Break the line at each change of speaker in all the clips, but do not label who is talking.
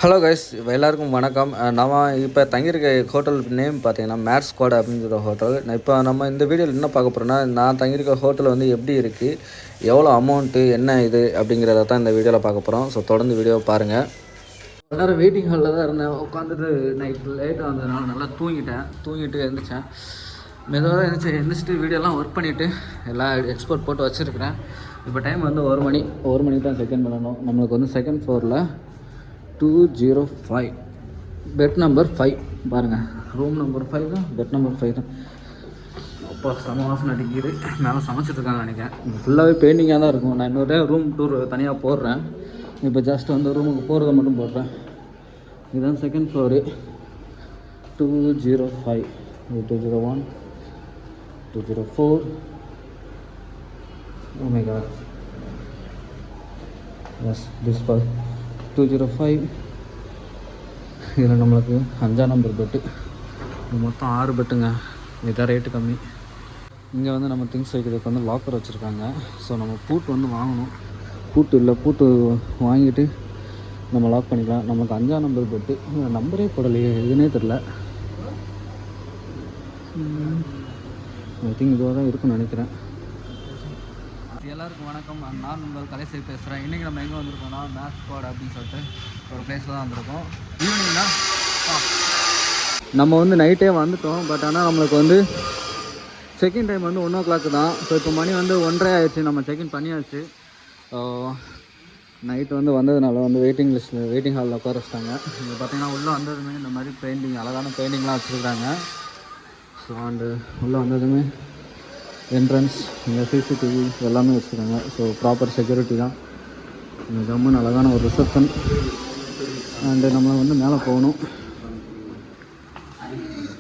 Hello guys, எல்லாருக்கும் வணக்கம். நம்ம இப்போ தங்கியிருக்க ஹோட்டல் நேம் பார்த்தீங்கன்னா மேட் ஸ்குவாட் அப்படிங்கிற ஹோட்டல். இப்போ நம்ம இந்த வீடியோவில் என்ன பார்க்க போகிறோன்னா, நான் தங்கியிருக்க ஹோட்டல் வந்து எப்படி இருக்குது, எவ்வளோ அமௌண்ட்டு, என்ன இது அப்படிங்கிறத தான் இந்த வீடியோவில் பார்க்க போகிறோம். ஸோ தொடர்ந்து வீடியோவை பாருங்கள். எல்லோரும் வெயிட்டிங் ஹாலில் தான் இருந்தேன். உட்காந்துட்டு நைட்டு லேட்டாக வந்ததுனால நல்லா தூங்கிட்டு எழுந்திரிச்சேன். மெதுவாக எழுந்திரிச்சிட்டு வீடியோலாம் ஒர்க் பண்ணிவிட்டு எல்லாம் எக்ஸ்போர்ட் போட்டு வச்சுருக்கிறேன். இப்போ டைம் வந்து ஒரு மணிக்கு தான் செகண்ட் பண்ணணும். நம்மளுக்கு வந்து செகண்ட் ஃப்ளோரில் 205 பெட் நம்பர் 5 பாருங்கள். ரூம் நம்பர் 5 தான், பெட் நம்பர் 5 தான். அப்போ செம வாசனை அடிக்குது. மேலே சமைச்சிட்ருக்காங்க நினைக்கிறேன். ஃபுல்லாகவே பெயிண்டிங்காக தான் இருக்கும். நான் இன்னொரு ரூம் டூர் தனியாக போடுறேன். இப்போ ஜஸ்ட் வந்து ரூமுக்கு போகிறத மட்டும் போடுறேன். இதுதான் second floor 205, 201, 204. Oh my god, yes, this part 205. இதில் நம்மளுக்கு 5ஆம் நம்பர் பெட்டு. மொத்தம் 6 பெட்டுங்க. இதான் ரேட்டு கம்மி. இங்கே வந்து நம்ம திங்ஸ் வைக்கிறதுக்கு வந்து லாக்கர் வச்சுருக்காங்க. ஸோ நம்ம பூட்டு வந்து வாங்கணும். பூட்டு வாங்கிட்டு நம்ம லாக் பண்ணிக்கலாம். நம்மளுக்கு 5ஆம் நம்பர் பெட்டு. நம்பரே போடலையே, எதுனே தெரில. ஐ திங்க் இதுவாக தான் இருக்குன்னு நினைக்கிறேன். எல்லாருக்கும் வணக்கம். நான் உங்கள் கலைசை பேசுகிறேன். இன்றைக்கி நம்ம எங்கே வந்திருக்கோம்னா மேட் ஸ்குவாட் அப்படின்னு சொல்லிட்டு ஒரு பிளேஸில் தான் வந்திருக்கோம். ஈவினிங்னா நம்ம வந்து நைட்டே வந்துட்டோம். பட் ஆனால் நம்மளுக்கு வந்து செக்கின் டைம் வந்து 1 o'clock தான். ஸோ இப்போ மணி வந்து 1:30 ஆயிடுச்சு. நம்ம செக்இன் பண்ணியாச்சு. நைட்டு வந்து வந்ததுனால வந்து வெயிட்டிங் ஹாலில் உட்கார வச்சிட்டாங்க. இங்கே பார்த்தீங்கன்னா உள்ளே வந்ததுமே இந்த மாதிரி பெயிண்டிங், அழகான பெயிண்டிங்லாம் வச்சுருக்காங்க. ஸோ அண்டு உள்ளே வந்ததுமே என்ட்ரன்ஸ், இங்கே சிசிடிவி எல்லாமே வச்சுருக்காங்க. ஸோ ப்ராப்பர் செக்யூரிட்டி தான். இங்கே ஜம்முன்னு அழகான ஒரு ரிசப்ஷன். அண்டு நம்ம வந்து மேலே போகணும்.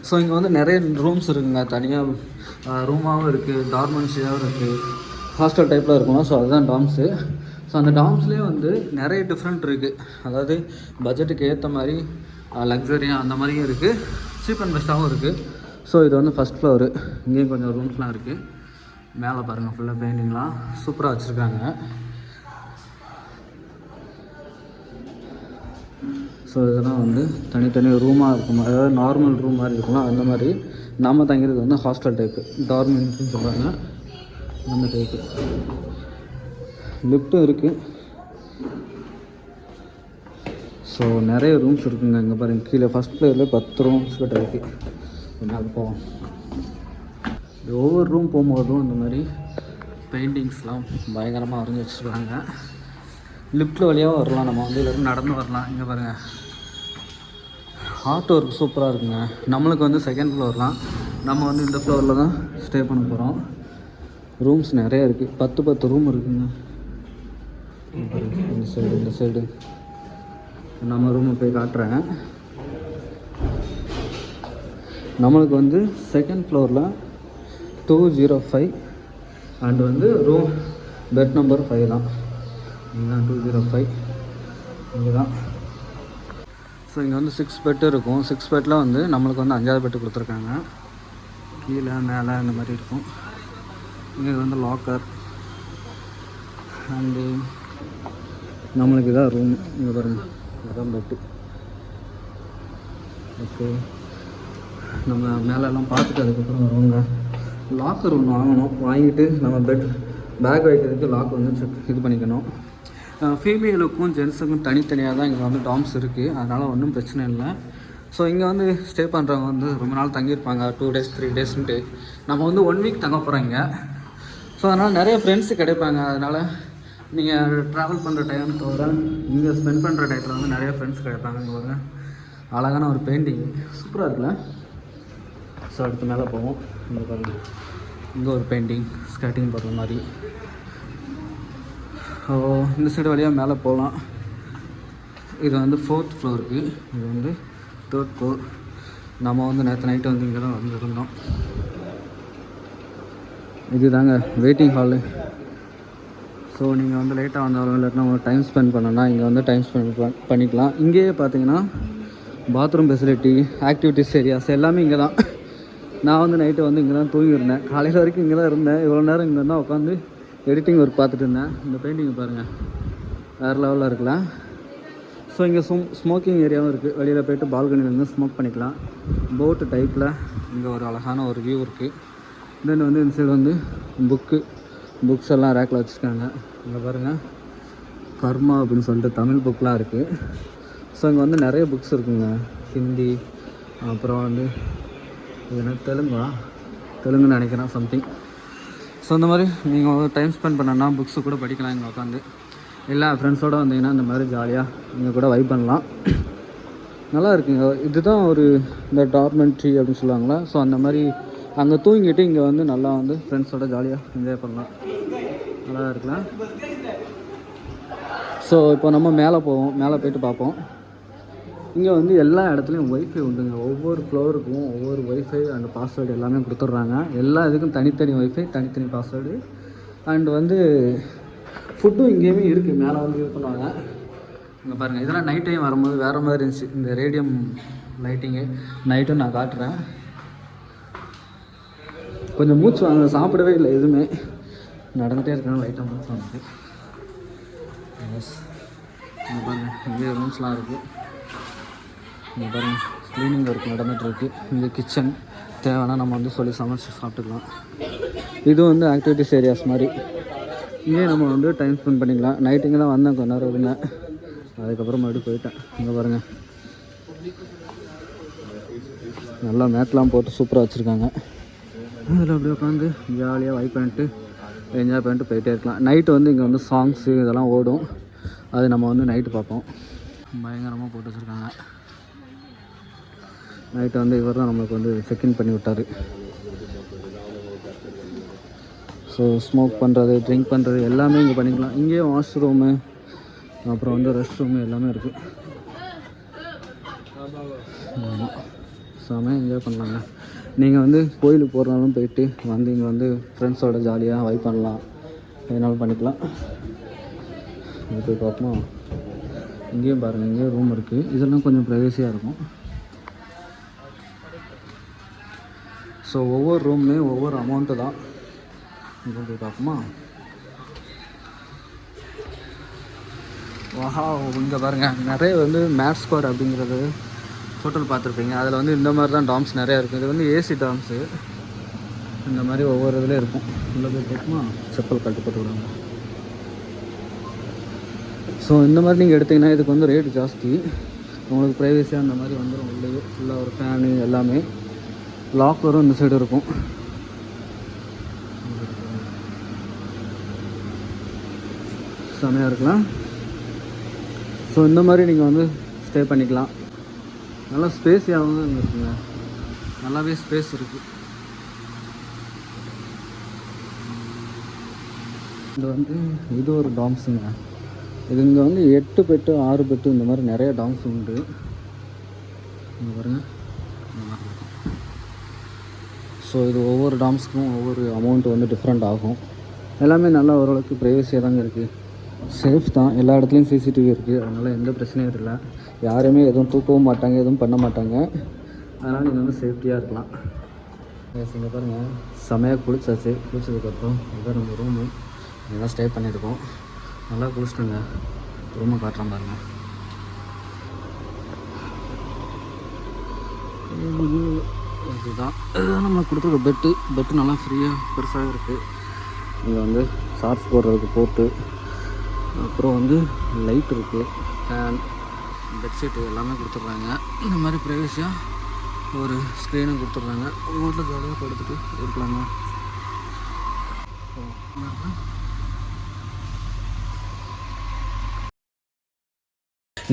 ஸோ இங்கே வந்து நிறைய ரூம்ஸ் இருக்குங்க. தனியாக ரூமாகவும் இருக்குது, டார்மென்ட்ஸியாகவும் இருக்குது, ஹாஸ்டல் டைப்பில் இருக்கணும். ஸோ அதுதான் டாம்ஸு. ஸோ அந்த டாம்ஸ்லேயே வந்து நிறைய டிஃப்ரெண்ட் இருக்குது. அதாவது பட்ஜெட்டுக்கு ஏற்ற மாதிரி லக்ஸரியாக அந்த மாதிரியும் இருக்குது, சீப் அண்ட் பெஸ்ட்டாகவும் இருக்குது. ஸோ இது வந்து ஃபஸ்ட் ஃப்ளோரு. இங்கேயும் கொஞ்சம் ரூம்ஸ்லாம் இருக்குது. மேலே பாருங்கள், ஃபுல்லாக பெயிண்டிங்லாம் சூப்பராக வச்சுருக்காங்க. ஸோ இதெல்லாம் வந்து தனித்தனி ரூமாக இருக்கும். அதாவது நார்மல் ரூம் மாதிரி இருக்கும்ல, அந்த மாதிரி. நாம் தங்கிறது வந்து ஹாஸ்டல் டைப்பு, டார்மெண்ட்ஸ்னு சொல்கிறாங்க, அந்த டைப்பு. லிஃப்ட்டும் இருக்குது. ஸோ நிறைய ரூம்ஸ் இருக்குங்க. இங்கே பாருங்கள், கீழே ஃபஸ்ட் ஃப்ளோரில் 10 ரூம்ஸ் கிட்ட இருக்குது. மேலே போவோம். ஒவ்வொரு ரூம் போகும்போதும் இந்த மாதிரி பெயிண்டிங்ஸ்லாம் பயங்கரமாக வரைஞ்சி வச்சுருக்காங்க. லிஃப்ட்டில் வழியாக வரலாம், நம்ம வந்து இதில் நடந்து வரலாம். இங்கே பாருங்கள், ஆர்ட் ஒர்க் சூப்பராக இருக்குங்க. நம்மளுக்கு வந்து செகண்ட் ஃப்ளோர் தான். நம்ம வந்து இந்த ஃப்ளோரில் தான் ஸ்டே பண்ண போகிறோம். ரூம்ஸ் நிறைய இருக்குது. 10 ரூம் இருக்குங்க. இந்த சைடு நம்ம ரூமை போய் காட்டுறேன். நம்மளுக்கு வந்து செகண்ட் ஃப்ளோரில் 205 அண்டு வந்து ரூம் பெட் நம்பர் 5 தான். இதுதான் 205. இங்கே தான். ஸோ இங்கே வந்து 6 பெட்டு இருக்கும். 6 பெட்டில் வந்து நம்மளுக்கு வந்து 5ஆவது பெட்டு கொடுத்துருக்காங்க. கீழே மேலே இந்த மாதிரி இருக்கும். இங்கே வந்து லாக்கர் அண்டு நம்மளுக்கு இதான் ரூம். இங்கே பாருங்கள், இதுதான் பெட்டு. ஓகே, நம்ம மேலெல்லாம் பார்த்துட்டு அதுக்கப்புறம் வருவாங்க. லாக்கர் ஒன்று வாங்கிட்டு நம்ம பேக் வைக்கிறதுக்கு லாக் வந்து இது பண்ணிக்கணும். ஃபீமேலுக்கும் ஜென்ஸுக்கும் தனித்தனியாக தான் இங்கே வந்து டாம்ஸ் இருக்குது. அதனால் ஒன்றும் பிரச்சனை இல்லை. ஸோ இங்கே வந்து ஸ்டே பண்ணுறவங்க வந்து ரொம்ப நாள் தங்கியிருப்பாங்க, 2 days 3 daysன்ட்டு. நம்ம வந்து 1 week தங்க போகிறோங்க. ஸோ அதனால் நிறைய ஃப்ரெண்ட்ஸு கிடைப்பாங்க. அதனால் நீங்கள் ட்ராவல் பண்ணுற டைம் தவிர இங்கே ஸ்பெண்ட் பண்ணுற டைத்தில் வந்து நிறைய ஃப்ரெண்ட்ஸ் கிடைப்பாங்க. இங்கே ஒரு அழகான ஒரு பெயிண்டிங் சூப்பராக இருக்குல்ல. ஸோ அடுத்து மேலே போவோம். இங்கே பாருங்கள், இங்கே ஒரு பெயிண்டிங் ஸ்கேட்டிங் போடுற மாதிரி. ஸோ இந்த சைடு வழியாக மேலே போகலாம். இது வந்து 4th ஃப்ளோருக்கு, இது வந்து 3rd ஃப்ளோர். நம்ம வந்து நேற்று நைட்டு வந்து இங்கே தான் வந்துருந்தோம். இது தாங்க வெயிட்டிங் ஹாலு. ஸோ நீங்கள் வந்து லேட்டாக வந்தாலும் இல்லாட்டினா உங்களுக்கு டைம் ஸ்பெண்ட் பண்ணணும்னா இங்கே வந்து டைம் ஸ்பெண்ட் பண்ணிக்கலாம். இங்கேயே பார்த்தீங்கன்னா பாத்ரூம் ஃபெசிலிட்டி, ஆக்டிவிட்டிஸ் ஏரியாஸ் எல்லாமே இங்கே தான். நான் வந்து நைட்டு வந்து இங்கே தான் தூங்கியிருந்தேன். காலையில் வரைக்கும் இங்கே தான் இருந்தேன். இவ்வளோ நேரம் இங்கே தான் உட்காந்து எடிட்டிங் ஒர்க் பார்த்துட்டு இருந்தேன். இந்த பெயிண்டிங் பாருங்கள், வேறு லெவலில் இருக்குல்ல. ஸோ இங்கே ஸ்மோக்கிங் ஏரியாவும் இருக்குது. வெளியில் போய்ட்டு பால்கனிலேருந்து ஸ்மோக் பண்ணிக்கலாம். போட்டு டைப்பில் இங்கே ஒரு அழகான ஒரு வியூ இருக்குது. தென் வந்து இந்த சைடு வந்து புக்ஸ் எல்லாம் ரேக்கில் வச்சுருக்காங்க. இங்கே பாருங்கள், கர்மா அப்படின்னு சொல்லிட்டு தமிழ் புக்கெலாம் இருக்குது. ஸோ இங்கே வந்து நிறைய புக்ஸ் இருக்குங்க. ஹிந்தி, அப்புறம் வந்து இது தெலுங்குன்னு நினைக்கிறேன் சம்திங். ஸோ இந்த மாதிரி நீங்கள் டைம் ஸ்பெண்ட் பண்ணனா புக்ஸு கூட படிக்கலாம் இங்கே உட்காந்து. இல்லை ஃப்ரெண்ட்ஸோடு வந்தீங்கன்னா இந்த மாதிரி ஜாலியாக நீங்கள் கூட வைப் பண்ணலாம். நல்லா இருக்குங்க. இதுதான் ஒரு இந்த டார்மெண்ட்ரி அப்படின்னு சொல்லுவாங்களா. ஸோ அந்த மாதிரி அங்கே தூங்கிட்டு இங்கே வந்து நல்லா வந்து ஃப்ரெண்ட்ஸோட ஜாலியாக என்ஜாய் பண்ணலாம். நல்லா இருக்கலாம். ஸோ இப்போ நம்ம மேலே போயிட்டு பார்ப்போம். இங்கே வந்து எல்லா இடத்துலையும் ஒய்ஃபை உண்டுங்க. ஒவ்வொரு ஃப்ளோருக்கும் ஒவ்வொரு ஒய்ஃபை அண்ட் பாஸ்வேர்டு எல்லாமே கொடுத்துட்றாங்க. எல்லா இதுக்கும் தனித்தனி ஒய்ஃபை, தனித்தனி பாஸ்வேர்டு. அண்ட் வந்து ஃபுட்டும் இங்கேயுமே இருக்குது. மேலே வந்து யூஸ் பண்ணுவாங்க. இங்கே பாருங்கள், இதெல்லாம் நைட் டைம் வரும்போது வேறு மாதிரி இருந்துச்சு. இந்த ரேடியம் லைட்டிங்கு நைட்டும் நான் காட்டுறேன். கொஞ்சம் மூச்சு வாங்க, சாப்பிடவே இல்லை எதுவுமே, நடந்துகிட்டே இருக்காங்க. லைட்டாக மூச்சு வாங்குது. எஸ், இங்கே பாருங்கள், இங்கே ரூம்ஸ்லாம் இருக்குது. இங்கே பாருங்கள், க்ளீனிங் ஒர்க் நடந்துகிட்ருக்கு. இங்கே கிச்சன் தேவைன்னா நம்ம வந்து சொல்லி சமைச்சு சாப்பிட்டுக்கலாம். இது வந்து ஆக்டிவிட்டிஸ் ஏரியாஸ் மாதிரி. இங்கே நம்ம வந்து டைம் ஸ்பெண்ட் பண்ணிக்கலாம். நைட்டுங்க தான் வந்தேன், கொஞ்ச நேரம் இருந்தேன், அதுக்கப்புறம் மறுபடியும் போயிட்டேன். இங்கே பாருங்கள், நல்லா மேட்லாம் போட்டு சூப்பராக வச்சுருக்காங்க. அதில் அப்படியே உட்காந்து ஜாலியாக வைப் பண்ணிட்டு என்ஜாய் பண்ணிட்டு போயிட்டே இருக்கலாம். நைட்டு வந்து இங்கே வந்து சாங்ஸு இதெல்லாம் ஓடும். அது நம்ம வந்து நைட்டு பார்ப்போம். பயங்கரமாக போட்டு வச்சுருக்காங்க. நைட்டு வந்து இவர் தான் நம்மளுக்கு வந்து செக்இன் பண்ணி விட்டார். ஸோ ஸ்மோக் பண்ணுறது, ட்ரிங்க் பண்ணுறது எல்லாமே இங்கே பண்ணிக்கலாம். இங்கேயே வாஷ்ரூமு, அப்புறம் வந்து ரெஸ்ட் ரூமு எல்லாமே இருக்குது. ஆமாம், செமையாக என்ஜாய் பண்ணலாங்க. நீங்கள் வந்து கோயிலுக்கு போகிறனாலும் போயிட்டு வந்து இங்கே வந்து ஃப்ரெண்ட்ஸோட ஜாலியாக வைப் பண்ணலாம், எதனாலும் பண்ணிக்கலாம். இங்கே போய் பார்ப்போம். இங்கேயும் பாருங்கள், இங்கேயும் ரூம் இருக்குது. இதெல்லாம் கொஞ்சம் ப்ரைவசியாக இருக்கும். ஸோ ஒவ்வொரு ரூம்லேயும் ஒவ்வொரு அமௌண்ட்டு தான். இங்கே போய் பார்ப்போமா? வாஹா, இங்கே பாருங்கள், நிறைய வந்து மேட் ஸ்கொயர் அப்படிங்கிறது ஹோட்டல் பார்த்துருப்பீங்க. அதில் வந்து இந்த மாதிரி தான் டாம்ஸ் நிறையா இருக்குது. இது வந்து ஏசி டாம்ஸு. இந்த மாதிரி ஒவ்வொரு இதில் இருக்கும். உள்ளே போய் பார்ப்போமா? செப்பல் கட்டு போட்டு விடுவாங்க. ஸோ இந்த மாதிரி நீங்கள் எடுத்திங்கன்னா இதுக்கு வந்து ரேட்டு ஜாஸ்தி. உங்களுக்கு ப்ரைவசியாக அந்த மாதிரி வந்துடும். உள்ளே ஃபுல்லாக ஒரு ஃபேனு எல்லாமே. லாக்கரும் இந்த சைடு இருக்கும். செமையாக இருக்கலாம். ஸோ இந்த மாதிரி நீங்கள் வந்து ஸ்டே பண்ணிக்கலாம். நல்லா ஸ்பேஸியாகவும் இருக்குங்க. நல்லாவே ஸ்பேஸ் இருக்குது. இது வந்து இது ஒரு டாம்ஸுங்க. இது இங்கே வந்து 8 பெட்டு 6 பெட்டு இந்த மாதிரி நிறைய டாம்ஸ் உண்டு. இங்கே பாருங்கள், இந்த மாதிரி இருக்கும். ஸோ இது ஒவ்வொரு டாம்ஸுக்கும் ஒவ்வொரு அமௌண்ட் வந்து டிஃப்ரெண்ட் ஆகும். எல்லாமே நல்லா ஓரளவுக்கு ப்ரைவசியாக தாங்க இருக்குது. சேஃப் தான். எல்லா இடத்துலையும் சிசிடிவி இருக்குது. அதனால் எந்த பிரச்சனையும் இல்லை. யாருமே எதுவும் தூக்கவும் மாட்டாங்க, எதுவும் பண்ண மாட்டாங்க. அதனால் நீங்கள் வந்து சேஃப்டியாக இருக்கலாம். இங்கே பாருங்கள், செமையாக குளிச்சாச்சு. குளிச்சதுக்கப்புறம் இதுதான் நம்ம ரூமு. இங்கே ஸ்டே பண்ணியிருக்கோம். நல்லா குளிச்சிட்டுங்க. ரூமை காட்டுறேன் பாருங்கள். இதுதான் நம்ம கொடுத்துருக்க பெட்டு நல்லா ஃப்ரீயாக பெருசாக இருக்குது. இங்கே வந்து சார்ஜ் போடுறதுக்கு போட்டு, அப்புறம் வந்து லைட் இருக்குது, ஃபேன், பெட்ஷீட்டு எல்லாமே கொடுத்துட்றாங்க. இந்த மாதிரி ப்ரைவசியாக ஒரு ஸ்க்ரீனும் கொடுத்துட்றாங்க. வீட்டில் ஜாலியாக படுத்துட்டு இருக்கலாங்க.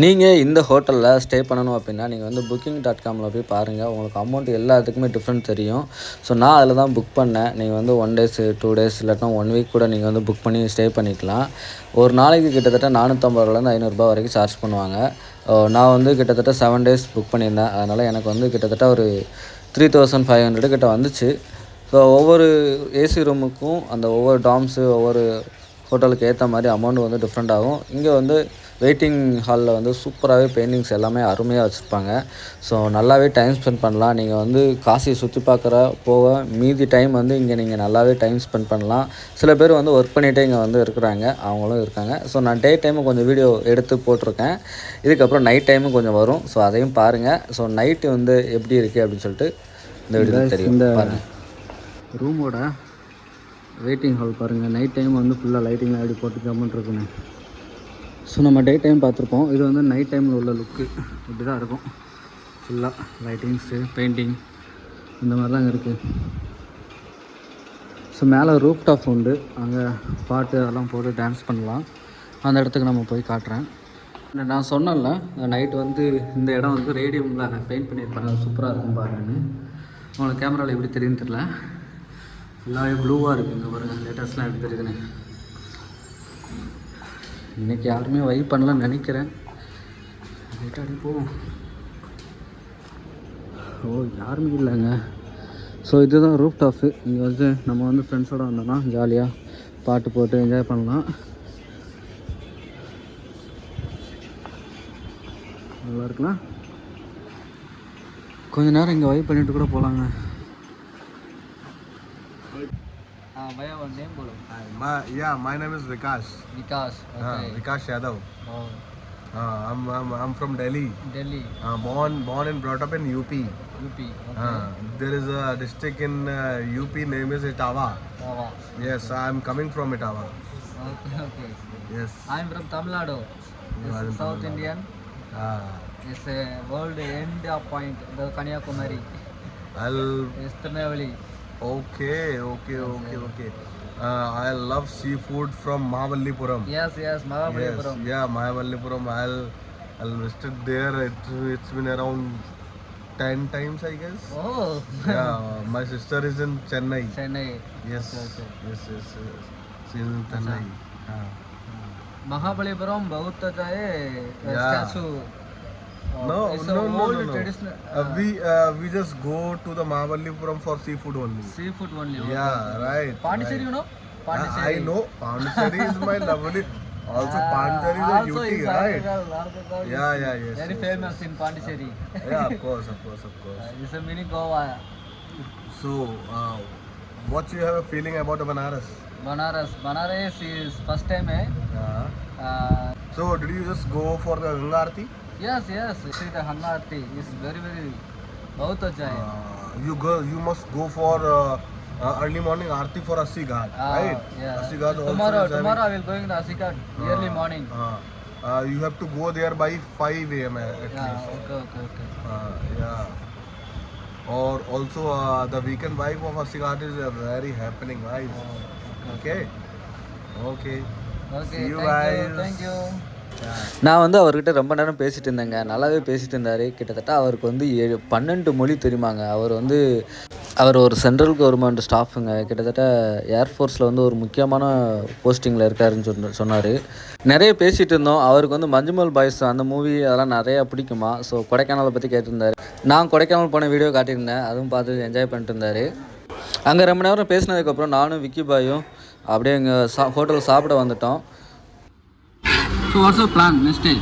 நீங்கள் இந்த ஹோட்டலில் ஸ்டே பண்ணணும் அப்படின்னா நீங்கள் வந்து booking.comல போய் பாருங்கள். உங்களுக்கு அமௌண்ட் எல்லாத்துக்குமே டிஃப்ரெண்ட் தெரியும். ஸோ நான் அதில் தான் புக் பண்ணேன். நீங்கள் வந்து 1 days 2 days இல்லாட்டினா 1 week கூட நீங்கள் வந்து புக் பண்ணி ஸ்டே பண்ணிக்கலாம். ஒரு நாளைக்கு கிட்டத்தட்ட 450 ரூபாலேருந்து 500 ரூபா வரைக்கும் சார்ஜ் பண்ணுவாங்க. நான் வந்து கிட்டத்தட்ட 7 days புக் பண்ணியிருந்தேன். அதனால் எனக்கு வந்து கிட்டத்தட்ட ஒரு 3500 கிட்ட வந்துச்சு. ஸோ ஒவ்வொரு ஏசி ரூமுக்கும் அந்த ஒவ்வொரு டாம்ஸு ஒவ்வொரு ஹோட்டலுக்கு ஏற்ற மாதிரி அமௌண்ட் வந்து டிஃப்ரெண்ட் ஆகும். இங்கே வந்து வெயிட்டிங் ஹாலில் வந்து சூப்பராகவே பெயிண்டிங்ஸ் எல்லாமே அருமையாக வச்சுருப்பாங்க. ஸோ நல்லாவே டைம் ஸ்பெண்ட் பண்ணலாம். நீங்கள் வந்து காசியை சுற்றி பார்க்குற போக மீதி டைம் வந்து இங்கே நீங்கள் நல்லாவே டைம் ஸ்பெண்ட் பண்ணலாம். சில பேர் வந்து ஒர்க் பண்ணிகிட்டே இங்கே வந்து இருக்கிறாங்க, அவங்களும் இருக்காங்க. ஸோ நான் டே டைமு கொஞ்சம் வீடியோ எடுத்து போட்டிருக்கேன். இதுக்கப்புறம் நைட் டைமும் கொஞ்சம் வரும். ஸோ அதையும் பாருங்கள். ஸோ நைட்டு வந்து எப்படி இருக்குது அப்படின்னு சொல்லிட்டு இந்த வீடியோ தெரியும். இந்த பாருங்கள் ரூமோட வெயிட்டிங் ஹால் பாருங்கள். நைட் டைம் வந்து ஃபுல்லாக லைட்டிங்லாம் எப்படி போட்டு ஜம்முன்னு இருக்குன்னு. ஸோ நம்ம டே டைம் பார்த்துருப்போம். இது வந்து நைட் டைமில் உள்ள லுக்கு இப்படி தான் இருக்கும். ஃபுல்லாக லைட்டிங்ஸு, பெயிண்டிங் இந்த மாதிரிலாம் அங்கே இருக்குது. ஸோ மேலே ரூப் டாப் உண்டு, அங்கே பாட்டு அதெல்லாம் போட்டு டான்ஸ் பண்ணலாம். அந்த இடத்துக்கு நம்ம போய் காட்டுறேன். நான் சொன்னேன்ல நைட்டு வந்து இந்த இடம் வந்து ரேடியமில் பெயிண்ட் பண்ணியிருப்பாங்க, சூப்பராக இருக்கும் பாருங்கன்னு. உங்களுக்கு கேமராவில் எப்படி தெரியுன்னு தெரியல, ஃபுல்லாகவே ப்ளூவாக இருக்குது. இங்கே பாருங்கள் லேட்டஸ்ட்லாம் எப்படி தெரியுதுன்னு. இன்றைக்கி யாருமே வைப் பண்ணலான்னு நினைக்கிறேன். லேட்டாக அடி போவோம். ஓ யாருமே இல்லைங்க. ஸோ இதுதான் ரூப் டாப்பு. இங்கே வந்து நம்ம வந்து ஃப்ரெண்ட்ஸோடு வந்தோம்னா ஜாலியாக பாட்டு போட்டு என்ஜாய் பண்ணலாம். நல்லா இருக்கலாம். கொஞ்ச நேரம் இங்கே வைப் பண்ணிட்டு கூட போகலாங்க. भैया वन नेम बोलो.
My name is Vikas.
Vikas. Okay.
Vikas Yadav.
Oh.
I'm from Delhi.
Delhi.
Born and brought up in UP.
UP. Okay.
There is a district in UP name is Etawah.
Etawah.
Yes, I'm coming from Etawah.
Okay. Okay.
Yes.
I'm from Tamil Nadu. It's South Indian. It's a world end point. The Kanyakumari. It's Tirunelveli.
Okay. I love seafood from Mahabalipuram.
Yes, Mahabalipuram.
Yes, yeah, Mahabalipuram. I'll visit there. It's been around 10 times, I guess.
Oh.
Yeah, my sister is in Chennai. Yes.
Okay.
Yes. She's in Chennai.
Mahabalipuram बहुत अच्छा है. Statue.
No.
Traditional.
We just go to the Mahabalipuram for seafood only.
Seafood only.
Yeah, right.
Pondicherry, you know?
I know. Pondicherry is my lovely. Also, Pondicherry is a beauty, right? Yeah, yes.
Very famous in Pondicherry.
Yeah, of course.
It's a mini Goa.
So, what you have a feeling about Banaras?
Banaras is first time, eh?
So, did you just go for the Ganga Aarti?
Yes. See the Ganga Aarti is very बहुत अच्छा है.
You must go for early morning Aarti for Assi Ghat, right?
Yeah.
Assi Ghat also
Tomorrow I will going to Assi Ghat early morning.
You have to go there by 5 a.m. at least.
Okay.
Yeah. Or also the weekend vibe of Assi Ghat is very happening, guys. Okay. See you guys.
Thank you. நான் வந்து அவர்கிட்ட ரொம்ப நேரம் பேசிகிட்டு இருந்தேங்க. நல்லாவே பேசிகிட்டு இருந்தார். கிட்டத்தட்ட அவருக்கு வந்து 12 மொழி தெரியுமாங்க. அவர் ஒரு சென்ட்ரல் கவர்மெண்ட் ஸ்டாஃபுங்க. கிட்டத்தட்ட ஏர்ஃபோர்ஸில் வந்து ஒரு முக்கியமான போஸ்டிங்கில் இருக்காருன்னு சொன்னார். நிறைய பேசிகிட்டு இருந்தோம். அவருக்கு வந்து மஞ்சுமல் பாய்ஸ் அந்த மூவி அதெல்லாம் நிறையா பிடிக்குமா. ஸோ கொடைக்கானலை பற்றி கேட்டிருந்தார். நான் கொடைக்கானல் போன வீடியோ காட்டியிருந்தேன், அதுவும் பார்த்து என்ஜாய் பண்ணிட்டு இருந்தார். அங்கே ரொம்ப நேரம் பேசினதுக்கப்புறம் நானும் விக்கி பாயும் அப்படியே எங்கள் ஹோட்டலில் சாப்பிட வந்துட்டோம். So what's your plan next day?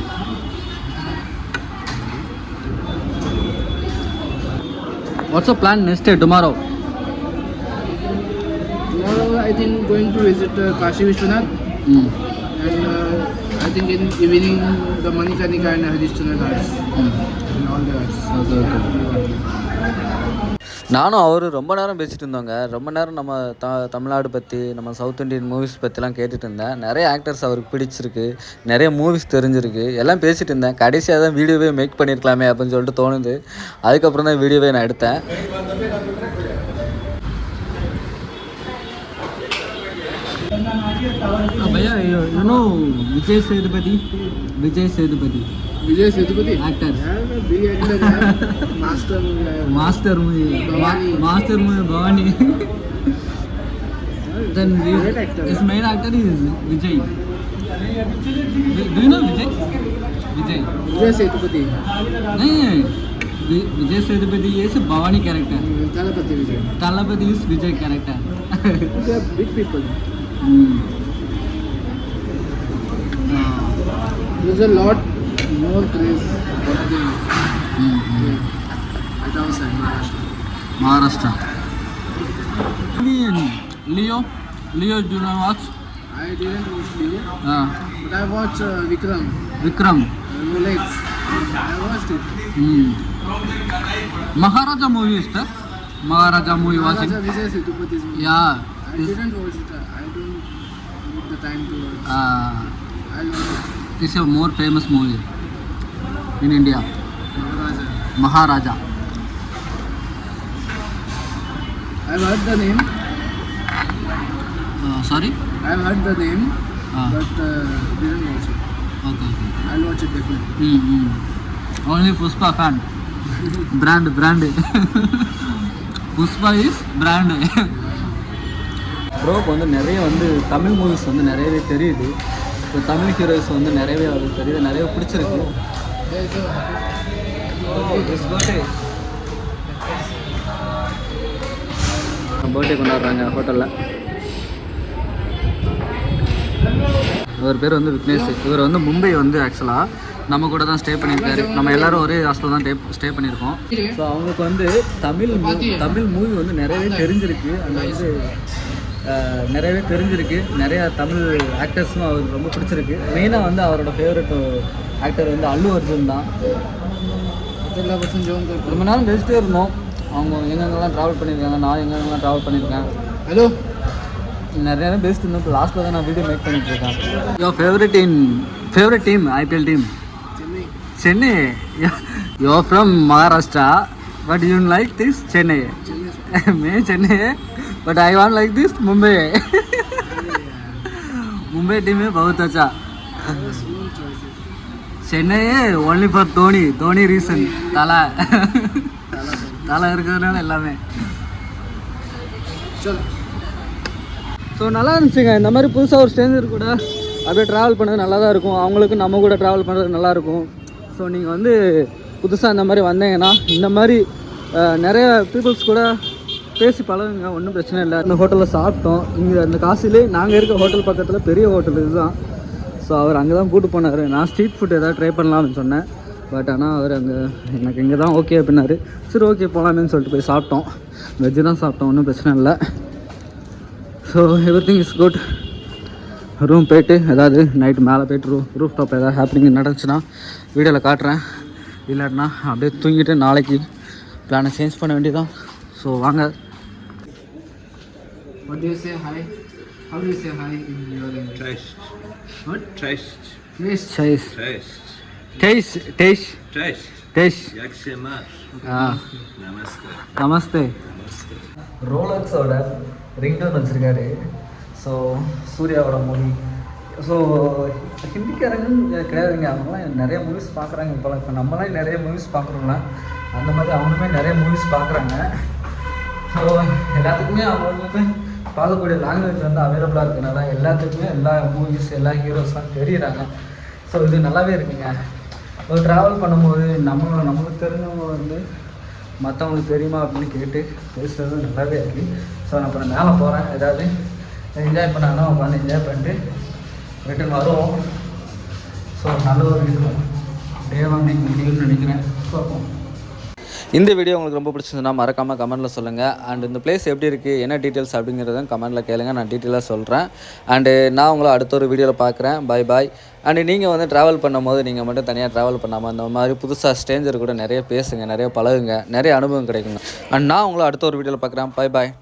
What's your plan next day tomorrow?
Tomorrow I think going to visit Kashi Vishwanath. And I think in evening the Manikarnika and Harishtana Ghats. And all the ghats.
Okay. நானும் அவரும் ரொம்ப நேரம் பேசிகிட்டு இருந்தோங்க. ரொம்ப நேரம் நம்ம தமிழ்நாடு பற்றி, நம்ம சவுத் இண்டியன் மூவிஸ் பற்றிலாம் கேட்டுட்டு இருந்தேன். நிறைய ஆக்டர்ஸ் அவருக்கு பிடிச்சிருக்கு, நிறைய மூவிஸ் தெரிஞ்சிருக்கு, எல்லாம் பேசிகிட்டு இருந்தேன். கடைசியாக தான் வீடியோவே மேக் பண்ணியிருக்கலாமே அப்படின்னு சொல்லிட்டு தோணுது. அதுக்கப்புறம் தான் வீடியோவே நான் எடுத்தேன். भैया you know Vijay Sethupathi actor.
Big actor.
Master movie Bhavani. Then his main actor is Vijay. Do you know Vijay
Sethupathi.
नहीं Vijay Sethupathi is Bhavani character. Thalapathy is Vijay character.
They are big people. there's a lot more place at our side,
Maharashtra.
Maharashtra.
Leo, do you watch?
I didn't watch Leo, but I watched Vikram, Rolex. I watched it.
Maharaja movie is there? Maharaja movie watching?
Maharaja Vijay Sethupath's movie.
Yeah.
I didn't watch it. I don't get the time to watch. I'll watch it.
This is a more famous movie in India. Maharaja.
I've heard the name.
Sorry?
I've heard the name, but didn't watch it.
Okay.
I'll watch it definitely.
Only Puspa fan. brand. Puspa is brand. ப்ரோக்கு வந்து நிறைய வந்து Tamil movies வந்து நிறையவே தெரியுது. இப்போ Tamil heroes வந்து நிறையவே அவருக்கு தெரியுது, நிறைய பிடிச்சிருக்கு. பர்த்டே கொண்டாடுறாங்க ஹோட்டலில். அவர் பேர் வந்து விக்னேஷ். இவர் வந்து மும்பை வந்து ஆக்சுவலாக நம்ம கூட தான் ஸ்டே பண்ணியிருக்காரு. நம்ம எல்லோரும் ஒரே ஹாஸ்டலில் தான் ஸ்டே பண்ணியிருக்கோம். ஸோ அவங்களுக்கு வந்து தமிழ் மூவி வந்து நிறையவே தெரிஞ்சிருக்கு. அங்கே வந்து நிறையவே தெரிஞ்சிருக்கு. நிறையா தமிழ் ஆக்டர்ஸும் அவருக்கு ரொம்ப பிடிச்சிருக்கு. மெயினாக வந்து அவரோட ஃபேவரட் ஆக்டர் வந்து அல்லு அர்ஜுன் தான். ரொம்ப நேரம் பேசிட்டே இருந்தோம். அவங்க எங்கெங்கெல்லாம் ட்ராவல் பண்ணியிருக்காங்க, நான் எங்கெங்கெல்லாம் ட்ராவல் பண்ணியிருக்கேன். ஹலோ நிறைய நேரம் பேசிட்டு இருந்தோம். இப்போ லாஸ்ட்டில் தான் நான் வீடியோ மேக் பண்ணிட்டு இருக்கேன். Your favourite team IPL team Chennai. You are from Maharashtra but you like this Chennai. May Chennai but I want like this Mumbai. Mumbai team है बहुत अच्छा. Chennai only for Dhoni reason. தலை இருக்கிறதுனால எல்லாமே. ஸோ நல்லா இருந்துச்சுங்க. இந்த மாதிரி புதுசாக ஒரு ஸ்ட்ரேஞ்சர் கூட அப்படியே ட்ராவல் பண்ணது நல்லா தான் இருக்கும். அவங்களுக்கும் நம்ம கூட ட்ராவல் பண்ணுறது நல்லாயிருக்கும். ஸோ நீங்கள் வந்து புதுசாக இந்த மாதிரி வந்தீங்கன்னா இந்த மாதிரி நிறைய பீப்புள்ஸ் கூட பேசி பழகுங்க, ஒன்றும் பிரச்சனை இல்லை. இந்த ஹோட்டலில் சாப்பிட்டோம். இங்கே இந்த காசிலே நாங்கள் இருக்க ஹோட்டல் பக்கத்தில் பெரிய ஹோட்டல் இதுதான். ஸோ அவர் அங்கே தான் கூப்பிட்டு போனார். நான் ஸ்ட்ரீட் ஃபுட் எதாவது ட்ரை பண்ணலாம்னு சொன்னேன். பட் ஆனால் அவர் அங்கே எனக்கு இங்கே தான் ஓகே அப்படின்னாரு. சரி ஓகே போகலாமேன்னு சொல்லிட்டு போய் சாப்பிட்டோம். வெஜ்ஜு தான் சாப்பிட்டோம், ஒன்றும் பிரச்சனை இல்லை. So everything is good. Room போய்ட்டு ஏதாவது நைட்டு மேலே போய்ட்டு ரூஃப் டாப் ஏதாவது ஹேப்பனிங் நடந்துச்சுன்னா வீடியோவில் காட்டுறேன். இல்லாட்டினா அப்படியே தூங்கிட்டு நாளைக்கு பிளானை சேஞ்ச் பண்ண வேண்டியதான். ஸோ வாங்க.
What do you say hi? How do you say hi in your language?
Cześć.
What?
Cześć.
Cześć.
Cześć. Jak się masz? Namaste.
Namaste. ரோலக்ஸோட ringtone வச்சுருக்காரு. ஸோ சூர்யாவோட மூவி. ஸோ ஹிந்திக்காரங்க கிடையாதுங்க. அவங்களாம் நிறைய மூவிஸ் பார்க்குறாங்க. இப்போ நம்மளாம் நிறைய மூவிஸ் பார்க்குறோம்ல, அந்த மாதிரி அவங்களுமே நிறைய மூவிஸ் பார்க்குறாங்க. ஸோ எல்லாத்துக்குமே அவங்களுக்கு பார்க்கக்கூடிய லாங்குவேஜ் வந்து அவைலபிளாக இருக்கிறதுனால எல்லாத்துக்குமே எல்லா மூவிஸ் எல்லா ஹீரோஸ்லாம் தெரியுறாங்க. ஸோ இது நல்லாவே இருக்குங்க. ஒரு ட்ராவல் பண்ணும்போது நம்மளுக்கு தெரிஞ்சவங்க வந்து மற்றவங்களுக்கு தெரியுமா அப்படின்னு கேட்டு பேசுகிறது நல்லாவே இருக்குது. ஸோ நான் இப்போ மேலே போகிறேன். ஏதாவது என்ஜாய் பண்ணாங்கன்னா உட்காந்து என்ஜாய் பண்ணிட்டு ரிட்டன் வருவோம். ஸோ நல்ல ஒரு டே வந்து முடியும்னு நினைக்கிறேன். பார்ப்போம். இந்த வீடியோ உங்களுக்கு ரொம்ப பிடிச்சிருந்துன்னா மறக்காமல் கமெண்ட்டில் சொல்லுங்கள். அண்ட் இந்த பிளேஸ் எப்படி இருக்குது, என்ன டீட்டெயில்ஸ் அப்படிங்கிறதும் கமெண்ட்டில் கேளுங்க. நான் டீட்டெயிலாக சொல்கிறேன். அண்டு நான் உங்களை அடுத்த ஒரு வீடியோவில் பார்க்குறேன். பாய். அண்டு நீங்கள் வந்து ட்ராவல் பண்ணும்போது நீங்கள் மட்டும் தனியாக ட்ராவல் பண்ணாமல் அந்த மாதிரி புதுசாக ஸ்ட்ரேஞ்சர் கூட நிறைய பேசுங்க, நிறைய பழகுங்க, நிறைய அனுபவம் கிடைக்குங்க. அண்ட் நான் உங்களை அடுத்த ஒரு வீடியோவில் பார்க்குறேன். பாய்.